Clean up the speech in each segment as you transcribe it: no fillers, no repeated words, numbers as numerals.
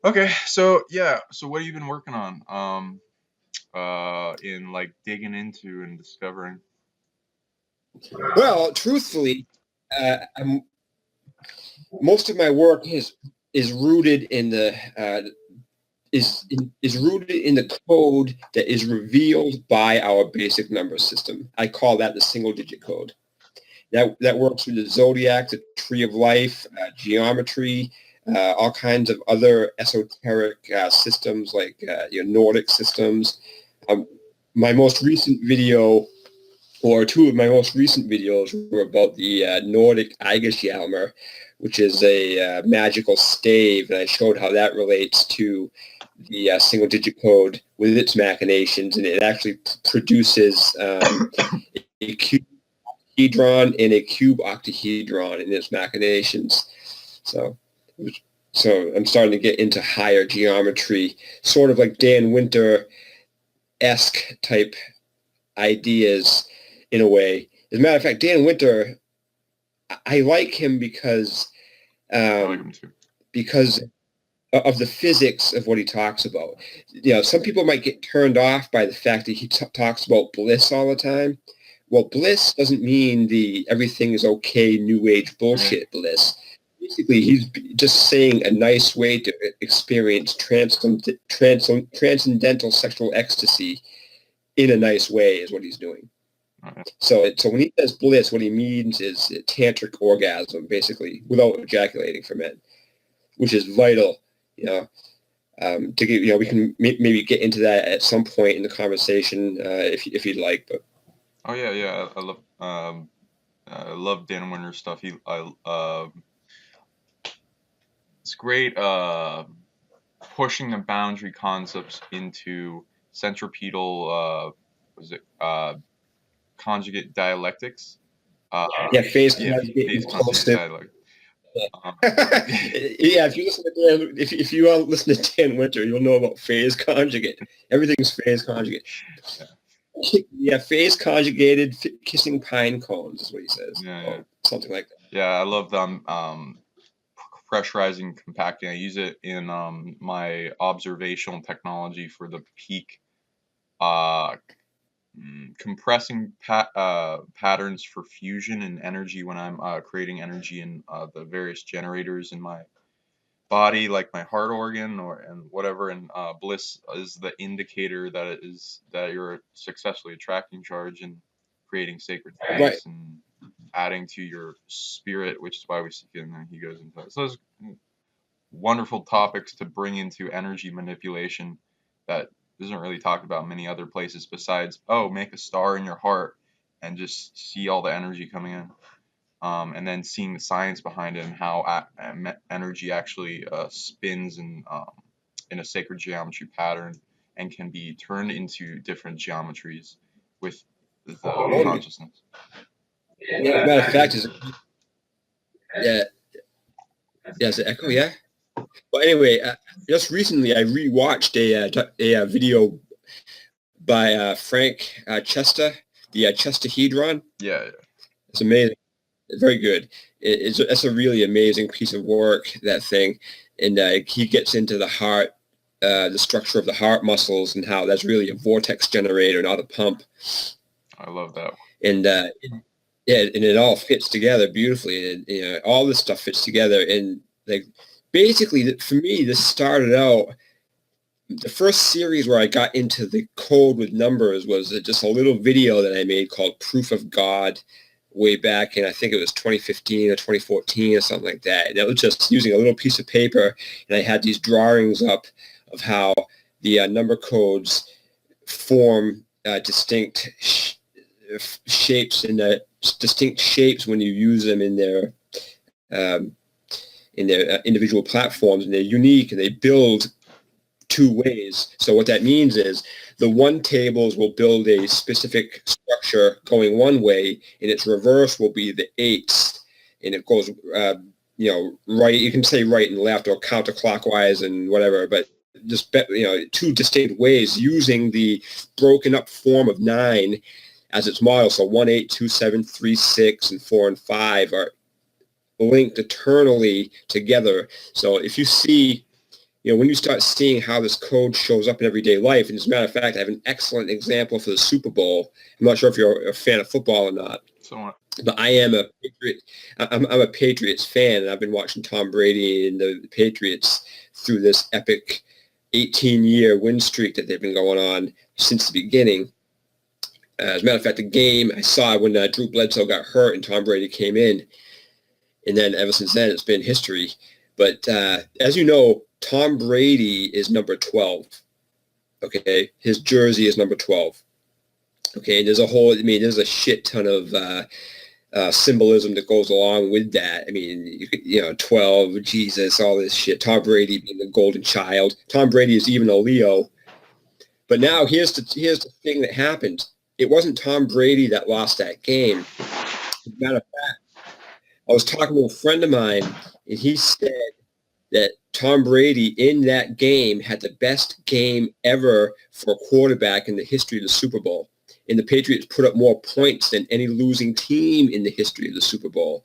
Okay, so yeah, so what have you been working on? In like digging into and discovering. Well, truthfully, most of my work is rooted in the is rooted in the code that is revealed by our basic number system. I call that the single digit code. That works with the zodiac, the tree of life, geometry, all kinds of other esoteric systems like Nordic systems. Um, my most recent video, or two of my most recent videos, were about the Nordic Eigershjalmer, which is a magical stave, and I showed how that relates to the single-digit code with its machinations, and it actually produces a cube octahedron and a cube octahedron in its machinations. So, so I'm starting to get into higher geometry, sort of like Dan Winter-esque type ideas in a way. As a matter of fact, Dan Winter, I like him I like them too. because of the physics of what he talks about. Some people might get turned off by the fact that he talks about bliss all the time. Well, bliss doesn't mean the everything is okay, new age bullshit bliss. Basically, he's just saying a nice way to experience transcendental sexual ecstasy in a nice way is what he's doing. So when he says bliss, what he means is a tantric orgasm, basically, without ejaculating for men, which is vital. To get, we can maybe get into that at some point in the conversation if you'd like. But Oh yeah. I love Dan Winter's stuff. It's great. Pushing the boundary concepts into centripetal. Was it conjugate dialectics? phase Phase conjugate dialect. Yeah, if you listen to Dan Winter, you'll know about phase conjugate. Everything's phase conjugate. Yeah, phase conjugated kissing pine cones is what he says. Yeah. Something like that. Yeah, I love them. Pressurizing, compacting. I use it in my observational technology for the peak compressing patterns for fusion and energy when I'm creating energy in the various generators in my body, like my heart organ and whatever. And bliss is the indicator that you're successfully attracting charge and creating sacred space Right. and adding to your spirit, which is why we see it. And then he goes into it. So those wonderful topics to bring into energy manipulation that isn't really talked about many other places besides, make a star in your heart and just see all the energy coming in. And then seeing the science behind it and how energy actually spins in a sacred geometry pattern and can be turned into different geometries with the consciousness. Yeah, matter of fact, it's an echo, yeah. Well, anyway, just recently I rewatched a video by Frank Chesta, the Chestahedron. Yeah. It's amazing. Very good. It's a really amazing piece of work, that thing. And he gets into the heart, the structure of the heart muscles and how that's really a vortex generator, not a pump. I love that. And and it all fits together beautifully. And all this stuff fits together. And like basically, for me, this started out. The first series where I got into the code with numbers was just a little video that I made called Proof of God way back in, I think it was 2015 or 2014 or something like that. And it was just using a little piece of paper, and I had these drawings up of how the number codes form distinct shapes and distinct shapes when you use them in their individual platforms, and they're unique and they build two ways. So what that means is the one tables will build a specific structure going one way, and its reverse will be the eights, and it goes, right. You can say right and left or counterclockwise and whatever, but just two distinct ways using the broken up form of 9 as its model. So 1, 8, 2, 7, 3, 6, and 4 and 5 are linked eternally together. So if you see when you start seeing how this code shows up in everyday life, and as a matter of fact, I have an excellent example for the Super Bowl. I'm not sure if you're a fan of football or not, but I am a Patriot. I'm a Patriots fan, and I've been watching Tom Brady and the Patriots through this epic 18-year win streak that they've been going on since the beginning. As a matter of fact, the game I saw when Drew Bledsoe got hurt and Tom Brady came in, and then ever since then it's been history. But as you know, Tom Brady is number 12. Okay, his jersey is number 12. Okay, and there's a shit ton of symbolism that goes along with that. I mean, 12, Jesus, all this shit. Tom Brady being the golden child. Tom Brady is even a Leo. But now here's the thing that happened. It wasn't Tom Brady that lost that game. As a matter of fact, I was talking to a friend of mine, and he said that Tom Brady in that game had the best game ever for a quarterback in the history of the Super Bowl. And the Patriots put up more points than any losing team in the history of the Super Bowl.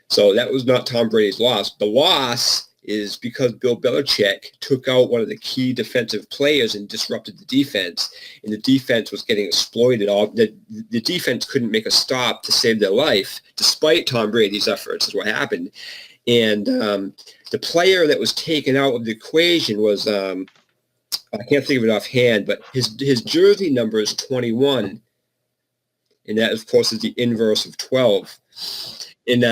So that was not Tom Brady's loss. The loss is because Bill Belichick took out one of the key defensive players and disrupted the defense, and the defense was getting exploited. The defense couldn't make a stop to save their life, despite Tom Brady's efforts, is what happened. And the player that was taken out of the equation was, I can't think of it offhand, but his jersey number is 21, and that, of course, is the inverse of 12. And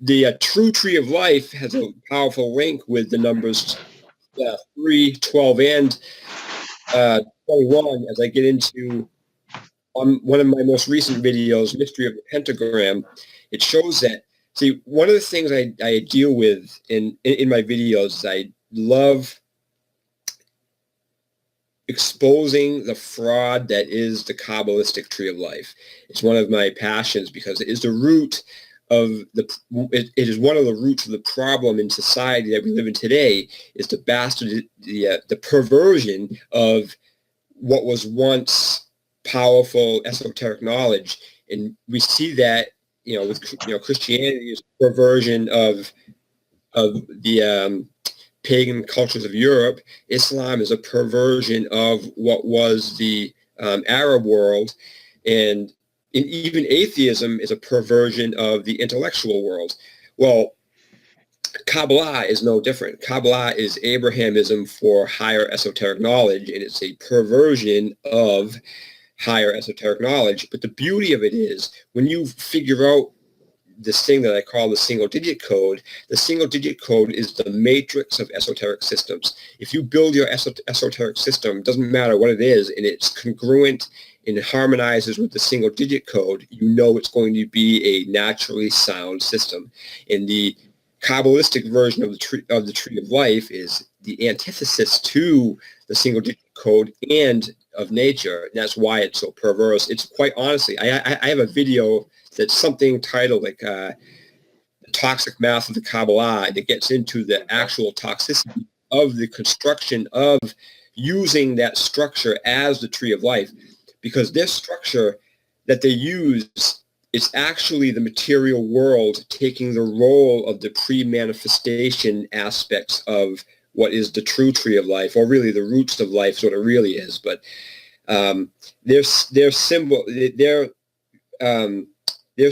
the true tree of life has a powerful link with the numbers 3, 12, and 21, as I get into one of my most recent videos, Mystery of the Pentagram. It shows that, see, one of the things I deal with in my videos is I love exposing the fraud that is the Kabbalistic tree of life. It's one of my passions because it is the root of it is one of the roots of the problem in society that we live in today, is the the perversion of what was once powerful esoteric knowledge. And we see that, with Christianity's perversion of the pagan cultures of Europe. Islam is a perversion of what was the Arab world, and even atheism is a perversion of the intellectual world. Well, Kabbalah is no different. Kabbalah is Abrahamism for higher esoteric knowledge, and it's a perversion of higher esoteric knowledge. But the beauty of it is, when you figure out this thing that I call the single digit code is the matrix of esoteric systems. If you build your esoteric system, doesn't matter what it is, and it's congruent and it harmonizes with the single digit code, it's going to be a naturally sound system. And the Kabbalistic version of the tree of life is the antithesis to the single digit code and of nature. And that's why it's so perverse. It's quite honestly, I have a video that's something titled like the toxic math of the Kabbalah, and it gets into the actual toxicity of the construction of using that structure as the tree of life, because this structure that they use is actually the material world taking the role of the pre-manifestation aspects of what is the true tree of life, or really the roots of life is what it really is. But their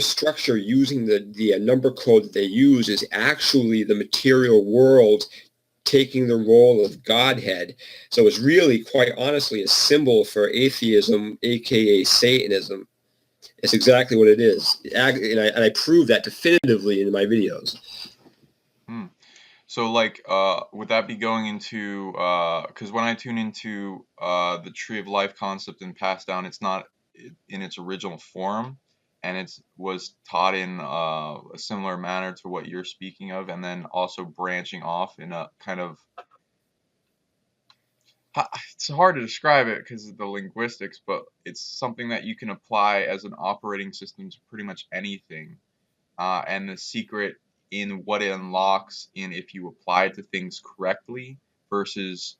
structure using the number code that they use is actually the material world taking the role of Godhead. So it's really, quite honestly, a symbol for atheism, aka Satanism. It's exactly what it is. And I prove that definitively in my videos. So, like, would that be going into, because when I tune into the tree of life concept and passed down, it's not in its original form, and it was taught in a similar manner to what you're speaking of, and then also branching off in a kind of, it's hard to describe it because of the linguistics, but it's something that you can apply as an operating system to pretty much anything. And the secret in what it unlocks in if you apply it to things correctly versus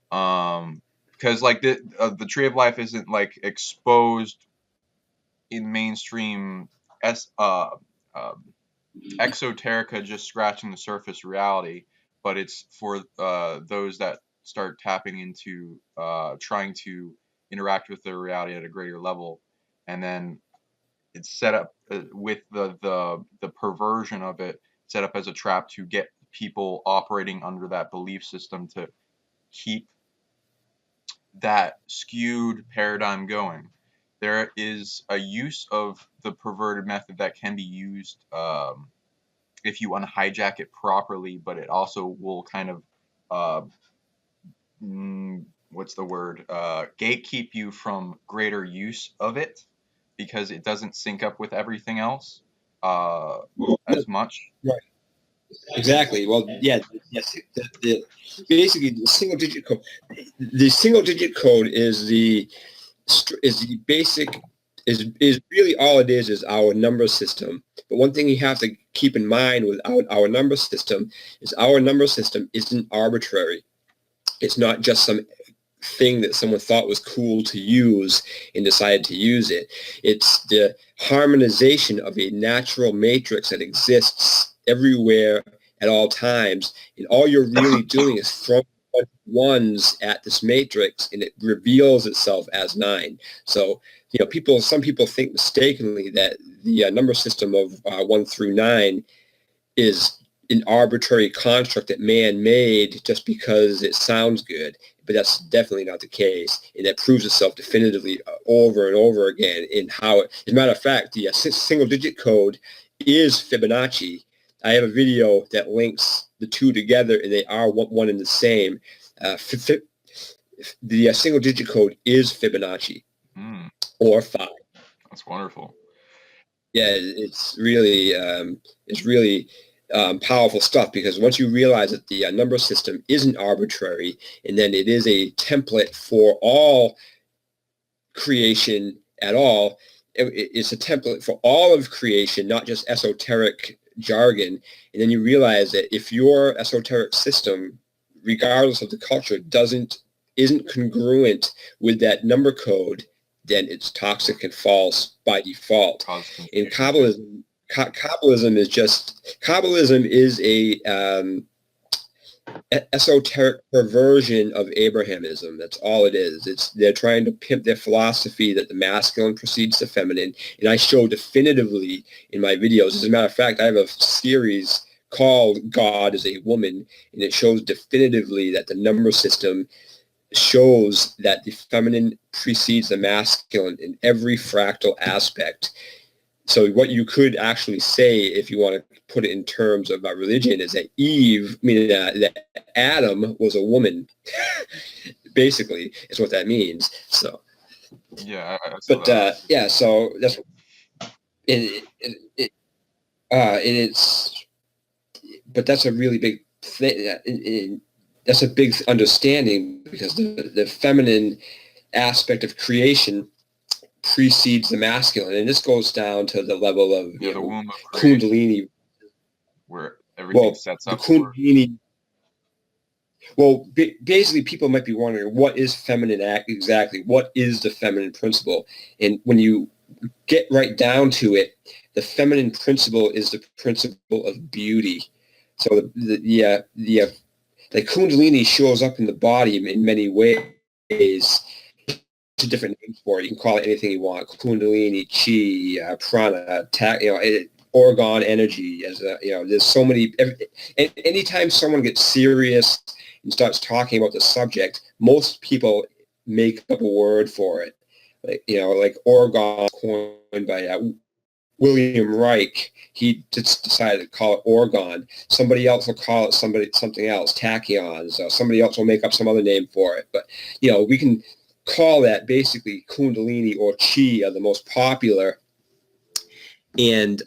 because like the tree of life isn't like exposed in mainstream exoterica, just scratching the surface reality, but it's for those that start tapping into trying to interact with their reality at a greater level, and then it's set up with the perversion of it set up as a trap to get people operating under that belief system to keep that skewed paradigm going. There is a use of the perverted method that can be used if you unhijack it properly, but it also will kind of what's the word? Gatekeep you from greater use of it because it doesn't sync up with everything else as much. Right. Exactly. Well, yeah. Yes. Basically, the single digit code. The single digit code is the basic is really all it is our number system. But one thing you have to keep in mind with our number system is our number system isn't arbitrary. It's not just some thing that someone thought was cool to use and decided to use it. It's the harmonization of a natural matrix that exists everywhere at all times. And all you're really doing is throwing ones at this matrix, and it reveals itself as 9. So, some people think mistakenly that the number system of 1 through 9 is an arbitrary construct that man made just because it sounds good. But that's definitely not the case, and that proves itself definitively over and over again in how it, as a matter of fact, the single digit code is Fibonacci. I have a video that links the two together, and they are one and the same. The single digit code is Fibonacci or 5. That's wonderful. Yeah, it's really powerful stuff, because once you realize that the number system isn't arbitrary, and then it is a template for all creation at all, it's a template for all of creation, not just esoteric jargon. And then you realize that if your esoteric system, regardless of the culture, isn't congruent with that number code, then it's toxic and false by default. In Kabbalism, Kabbalism is a esoteric perversion of Abrahamism. That's all it is. They're trying to pimp their philosophy that the masculine precedes the feminine, and I show definitively in my videos. As a matter of fact, I have a series called God is a Woman, and it shows definitively that the number system shows that the feminine precedes the masculine in every fractal aspect. So what you could actually say, if you want to put it in terms of religion, is that that Adam was a woman. Basically, is what that means. So, yeah. So that's but that's a really big thing. That's a big understanding, because the feminine aspect of creation precedes the masculine, and this goes down to the level of the womb of Kundalini, where everything sets up. Kundalini. Basically, people might be wondering, what is feminine exactly? What is the feminine principle? And when you get right down to it, the feminine principle is the principle of beauty. So the Kundalini shows up in the body in many ways. Different names for it. You can call it anything you want: Kundalini, Chi, Prana, Orgone energy. There's so many. Anytime someone gets serious and starts talking about the subject, most people make up a word for it. Like Orgone, coined by William Reich. He just decided to call it Orgone. Somebody else will call it something else, tachyons. Somebody else will make up some other name for it. But we can call that basically Kundalini or Chi are the most popular, and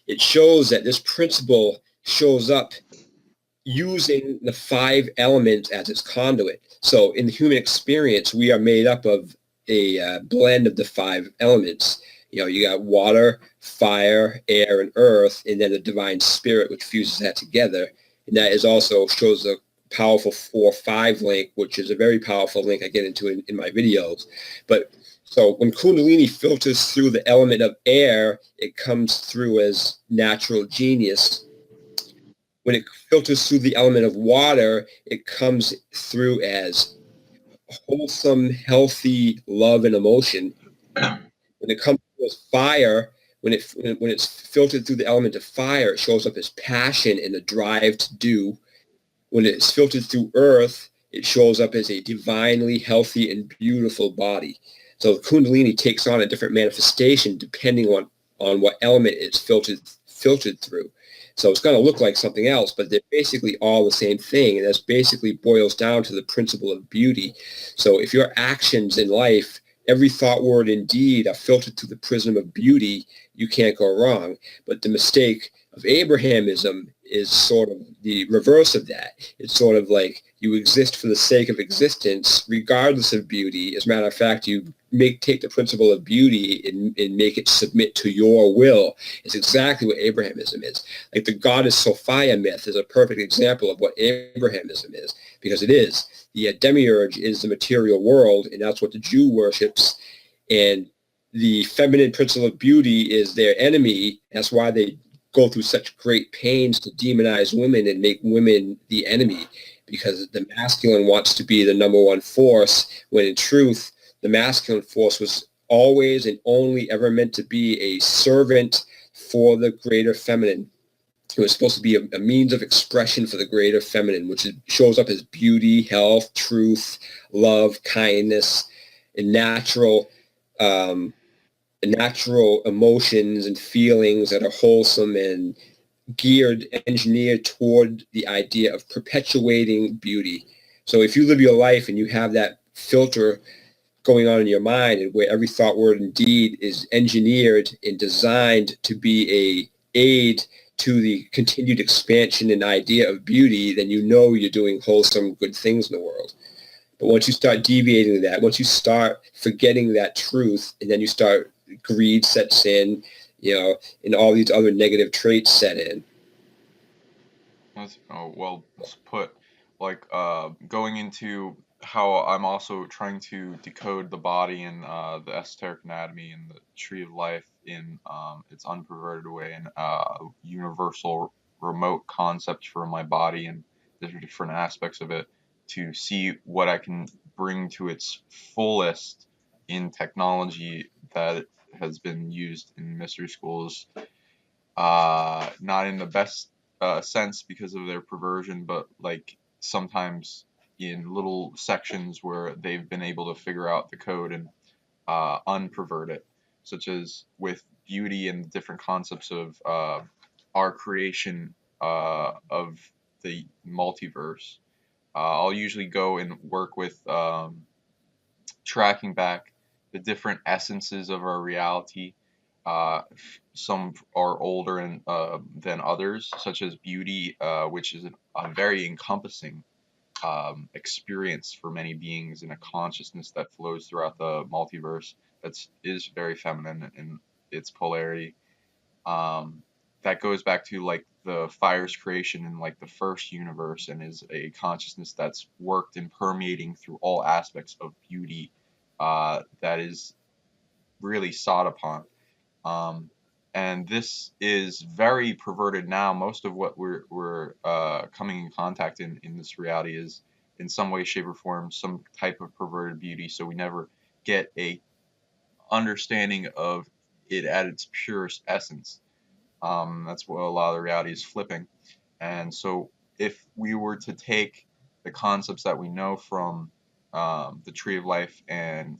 it shows that this principle shows up using the 5 elements as its conduit. So in the human experience, we are made up of a blend of the 5 elements. You got water, fire, air, and earth, and then the divine spirit, which fuses that together. And that is also shows the powerful 4-5 link, which is a very powerful link I get into in my videos. But so when Kundalini filters through the element of air, it comes through as natural genius. When it filters through the element of water, it comes through as wholesome, healthy love and emotion. When it comes to fire, when it's filtered through the element of fire, it shows up as passion and a drive to do. When it's filtered through earth, it shows up as a divinely healthy and beautiful body. So Kundalini takes on a different manifestation depending on what element it's filtered through. So it's going to look like something else, but they're basically all the same thing. And that's basically boils down to the principle of beauty. So if your actions in life, every thought, word, and deed are filtered through the prism of beauty, you can't go wrong. But the mistake of Abrahamism is sort of the reverse of that. It's sort of like you exist for the sake of existence, regardless of beauty. As a matter of fact, you take the principle of beauty and make it submit to your will. It's exactly what Abrahamism is. Like the goddess Sophia myth is a perfect example of what Abrahamism is, because it is. The demiurge is the material world, and that's what the Jew worships. And the feminine principle of beauty is their enemy. That's why they go through such great pains to demonize women and make women the enemy, because the masculine wants to be the number one force, when in truth, the masculine force was always and only ever meant to be a servant for the greater feminine. It was supposed to be a means of expression for the greater feminine, which shows up as beauty, health, truth, love, kindness, and natural emotions and feelings that are wholesome and engineered toward the idea of perpetuating beauty. So if you live your life and you have that filter going on in your mind, and where every thought, word, and deed is engineered and designed to be a aid to the continued expansion and idea of beauty, then you know you're doing wholesome, good things in the world. But once you start deviating that, once you start forgetting that truth, and then you start, greed sets in, and all these other negative traits set in. That's well put. Like going into how I'm also trying to decode the body and the esoteric anatomy and the tree of life in its unperverted way, and universal remote concept for my body and the different aspects of it, to see what I can bring to its fullest in technology that has been used in mystery schools, not in the best sense because of their perversion, but like sometimes in little sections where they've been able to figure out the code and unpervert it, such as with beauty and different concepts of our creation of the multiverse. I'll usually go and work with tracking back the different essences of our reality. Some are older than others, such as beauty, which is a very encompassing experience for many beings, in a consciousness that flows throughout the multiverse that is very feminine in its polarity. That goes back to like the fire's creation in like the first universe, and is a consciousness that's worked and permeating through all aspects of beauty, that is really sought upon. And this is very perverted now. Most of what we're coming in contact in this reality is in some way, shape, or form some type of perverted beauty. So we never get a understanding of it at its purest essence. That's what a lot of the reality is flipping. And so if we were to take the concepts that we know from the Tree of Life and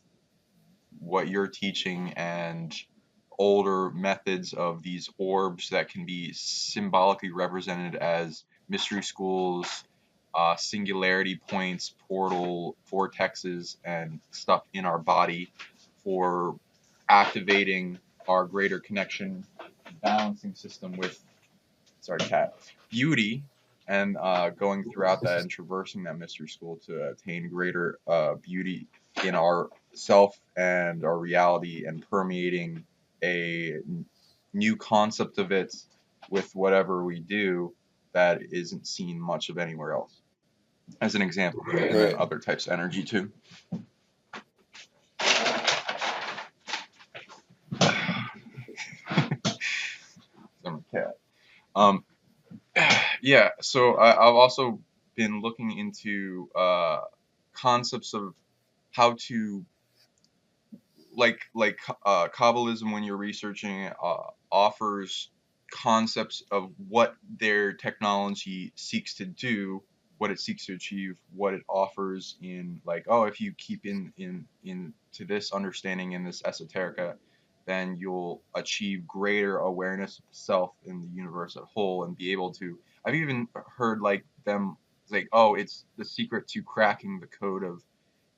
what you're teaching, and older methods of these orbs that can be symbolically represented as mystery schools, singularity points, portal vortexes, and stuff in our body for activating our greater connection balancing system with, sorry, cat, beauty, and going throughout that and traversing that mystery school to attain greater beauty in our self and our reality, and permeating a new concept of it with whatever we do that isn't seen much of anywhere else. As an example, and then other types of energy too. I'm a cat. Yeah, so I've also been looking into concepts of how to Kabbalism, when you're researching it, offers concepts of what their technology seeks to do, what it seeks to achieve, what it offers in, like, oh, if you keep in to this understanding in this esoterica, then you'll achieve greater awareness of the self in the universe at whole and be able to. I've even heard like them like, oh, it's the secret to cracking the code of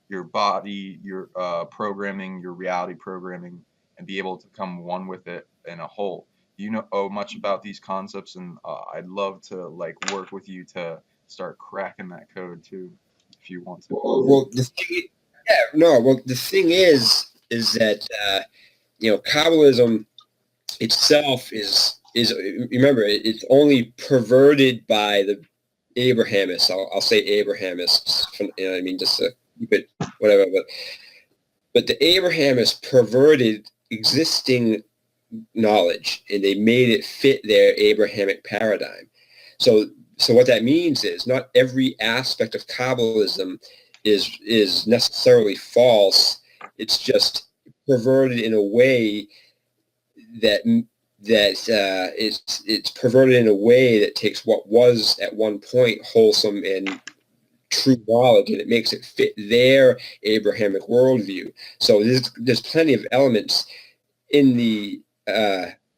your body, your programming, your reality programming, and be able to come one with it in a whole. Do you know much about these concepts? And I'd love to like work with you to start cracking that code too, if you want to. Well, the thing, yeah, no. Well, the thing is that Kabbalism itself is remember it's only perverted by the Abrahamists. I'll say Abrahamists. You know what I mean? Just to keep it whatever. But the Abrahamists perverted existing knowledge and they made it fit their Abrahamic paradigm. So what that means is not every aspect of Kabbalism is necessarily false. It's just perverted in a way that it's perverted in a way that takes what was at one point wholesome and true knowledge and it makes it fit their Abrahamic worldview. So there's plenty of elements in the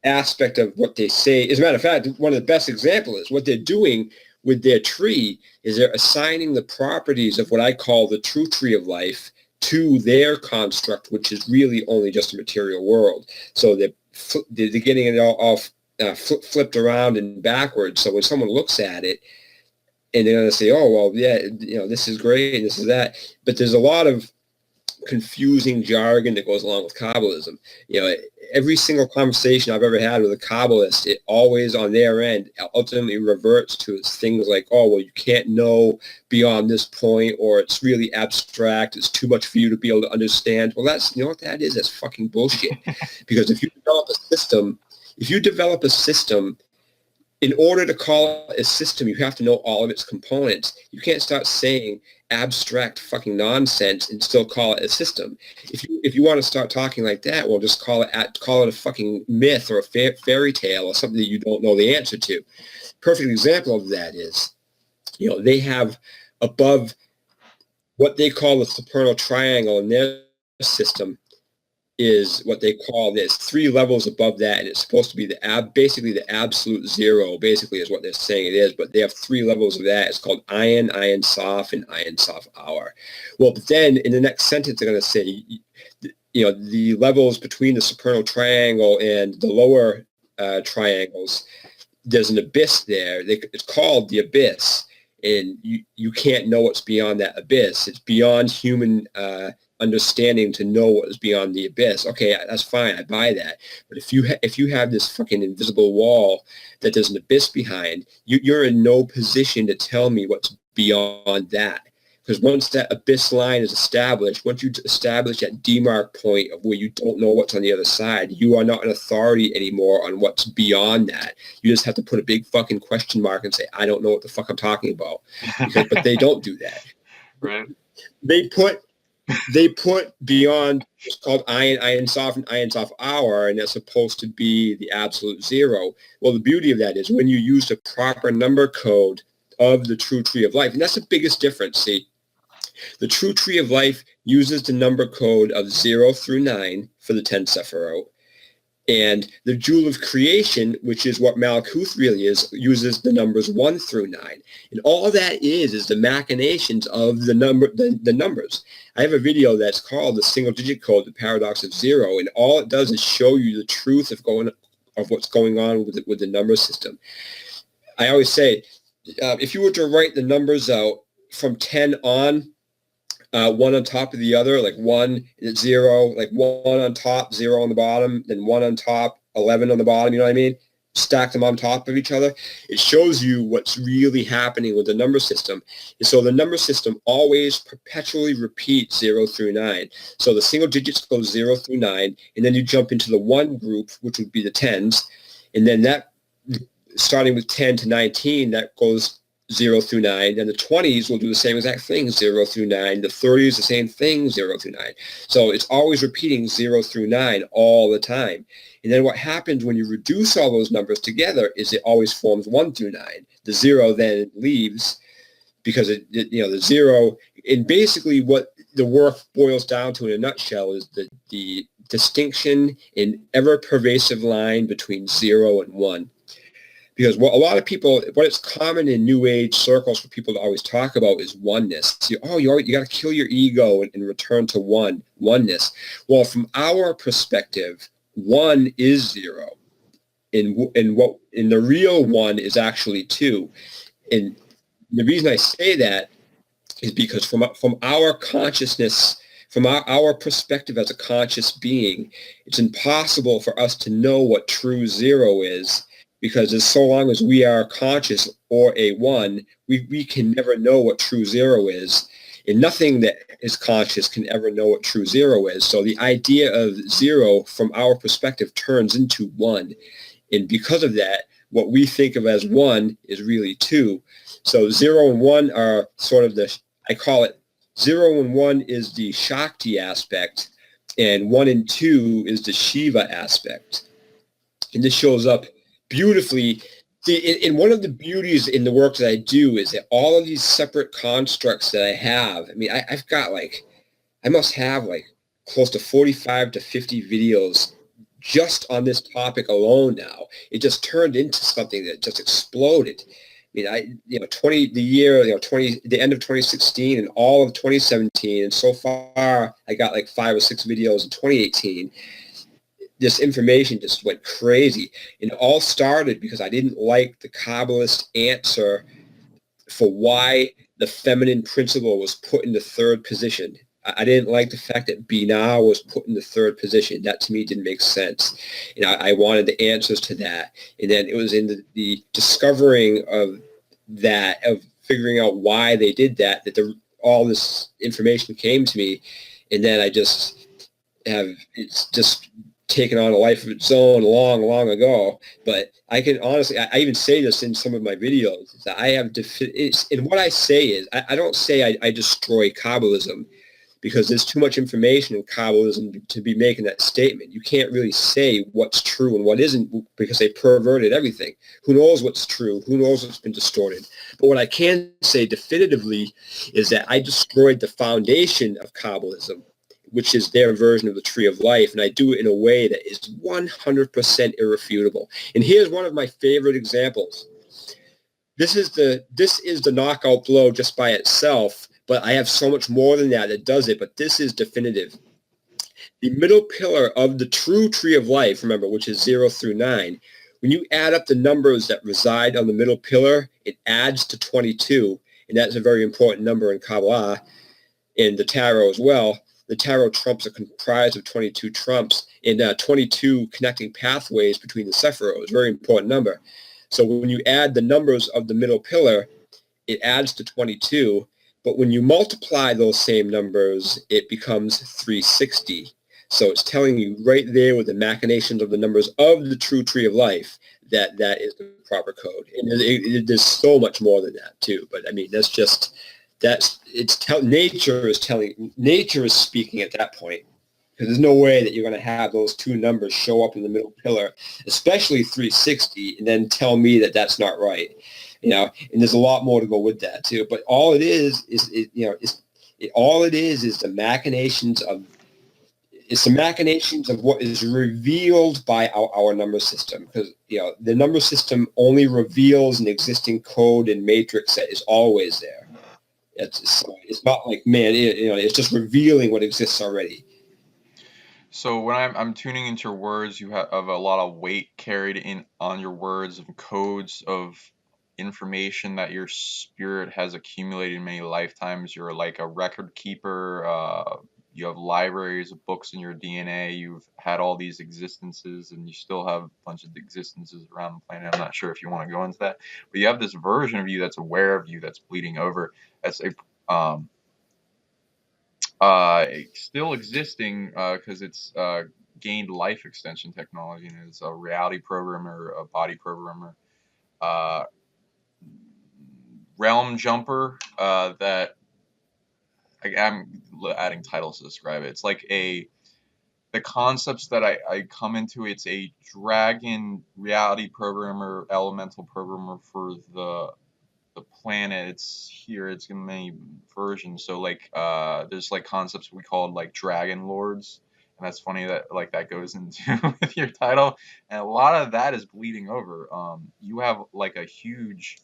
aspect of what they say. As a matter of fact, one of the best examples is what they're doing with their tree is they're assigning the properties of what I call the true tree of life to their construct, which is really only just a material world. So they're getting it all flipped around and backwards. So when someone looks at it, and they're going to say, oh, well, yeah, this is great, and this is that. But there's a lot of confusing jargon that goes along with Kabbalism. Every single conversation I've ever had with a Kabbalist, it always on their end ultimately reverts to things like, oh, well, you can't know beyond this point, or it's really abstract. It's too much for you to be able to understand. Well, that's, what that is? That's fucking bullshit. Because if you develop a system, in order to call it a system, you have to know all of its components. You can't start saying abstract fucking nonsense and still call it a system. If you want to start talking like that, well, just call it a fucking myth or a fairy tale or something that you don't know the answer to. Perfect example of that is, they have above what they call the supernal triangle in their system is what they call, there's 3 levels above that, and it's supposed to be basically the absolute zero, basically is what they're saying it is, but they have 3 levels of that. It's called Ayin, Ayin Sof, and Ayin Sof Hour. Well, but then in the next sentence, they're going to say, the levels between the supernal triangle and the lower triangles, there's an abyss there. It's called the abyss, and you can't know what's beyond that abyss. It's beyond human understanding to know what is beyond the abyss. Okay, that's fine. I buy that. But if you have this fucking invisible wall that there's an abyss behind, you're in no position to tell me what's beyond that. Because once that abyss line is established, once you establish that demarc point of where you don't know what's on the other side, you are not an authority anymore on what's beyond that. You just have to put a big fucking question mark and say, I don't know what the fuck I'm talking about. But they don't do that. Right. They put beyond, it's called Ayin Sof and Ayin Sof Hour, and that's supposed to be the absolute zero. Well, the beauty of that is when you use the proper number code of the true tree of life, and that's the biggest difference. See, the true tree of life uses the number code of 0 through 9 for the 10 Sephirot. And the jewel of creation, which is what Malkuth really is, uses the numbers 1 through 9. And all that is the machinations of the numbers. I have a video that's called The Single Digit Code, The Paradox of Zero, and all it does is show you the truth of what's going on with the number system. I always say, if you were to write the numbers out from 10 on, one on top of the other, like 1 is 0, like 1 on top, 0 on the bottom, then 1 on top, 11 on the bottom, you know what I mean? Stack them on top of each other. It shows you what's really happening with the number system. And so the number system always perpetually repeats 0 through 9. So the single digits go 0 through 9, and then you jump into the 1 group, which would be the tens, and then that starting with 10 to 19, that goes 0 through 9. Then the 20s will do the same exact thing, 0 through 9. The 30s, the same thing, 0 through 9. So it's always repeating 0 through 9 all the time. And then what happens when you reduce all those numbers together is it always forms 1 through 9. The 0 then leaves because the 0, and basically what the work boils down to in a nutshell is the distinction in ever-pervasive line between 0 and 1. Because what a lot of people, what it's common in New Age circles for people to always talk about is oneness. You got to kill your ego and return to oneness. Well, from our perspective, 1 is 0. And the real 1 is actually 2. And the reason I say that is because from our consciousness, from our perspective as a conscious being, it's impossible for us to know what true 0 is, because as so long as we are conscious or a 1, we can never know what true 0 is. And nothing that is conscious can ever know what true 0 is. So the idea of 0 from our perspective turns into 1. And because of that, what we think of as 1 is really 2. So 0 and 1 are sort of I call it 0 and 1 is the Shakti aspect, and 1 and 2 is the Shiva aspect. And this shows up beautifully. In one of the beauties in the work that I do is that all of these separate constructs that I have, I mean, I've got I must have close to 45 to 50 videos just on this topic alone now. It just turned into something that just exploded. I mean, the end of 2016 and all of 2017, and so far I got 5 or 6 videos in 2018. This information just went crazy. And it all started because I didn't like the Kabbalist answer for why the feminine principle was put in the third position. I didn't like the fact that Binah was put in the third position. That to me didn't make sense. And I wanted the answers to that. And then it was in the discovering of that, of figuring out why they did that, all this information came to me. And then it's just taken on a life of its own long, long ago. But I can honestly, I even say this in some of my videos, that I have, and what I say is, I don't say I destroy Kabbalism, because there's too much information in Kabbalism to be making that statement. You can't really say what's true and what isn't, because they perverted everything. Who knows what's true? Who knows what's been distorted? But what I can say definitively is that I destroyed the foundation of Kabbalism, which is their version of the tree of life, and I do it in a way that is 100% irrefutable. And here's one of my favorite examples. This is the knockout blow just by itself, but I have so much more than that does it, but this is definitive. The middle pillar of the true tree of life, remember, which is 0 through 9, when you add up the numbers that reside on the middle pillar, it adds to 22, and that's a very important number in Kabbalah, and the tarot as well. The tarot trumps are comprised of 22 trumps and 22 connecting pathways between the sephiros, very important number. So when you add the numbers of the middle pillar, it adds to 22. But when you multiply those same numbers, it becomes 360. So it's telling you right there with the machinations of the numbers of the true tree of life that is the proper code. And there's so much more than that too. But I mean, nature is speaking at that point, because there's no way that you're going to have those two numbers show up in the middle pillar, especially 360, and then tell me that that's not right. And there's a lot more to go with that too. But all it is the machinations of what is revealed by our number system, because the number system only reveals an existing code and matrix that is always there. It's not like, man, it's just revealing what exists already. So when I'm tuning into your words, you have a lot of weight carried in on your words, of codes of information that your spirit has accumulated in many lifetimes. You're like a record keeper. You have libraries of books in your DNA. You've had all these existences, and you still have a bunch of existences around the planet. I'm not sure if you want to go into that, but you have this version of you that's aware of you, that's bleeding over. That's still existing, because it's gained life extension technology, and it's a reality programmer, a body programmer. uh, realm jumper that I'm adding titles to describe it. It's like the concepts that I come into. It's a dragon reality programmer, elemental programmer for the planet. It's here. It's in many versions. So like there's like concepts we call like dragon lords. And that's funny that like that goes into with your title, and a lot of that is bleeding over. You have like a huge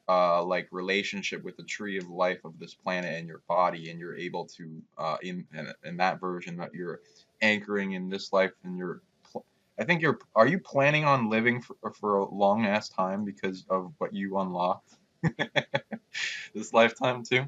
like relationship with the tree of life of this planet and your body, and you're able to in that version that you're anchoring in this life, and I think are you planning on living for a long ass time because of what you unlocked this lifetime too?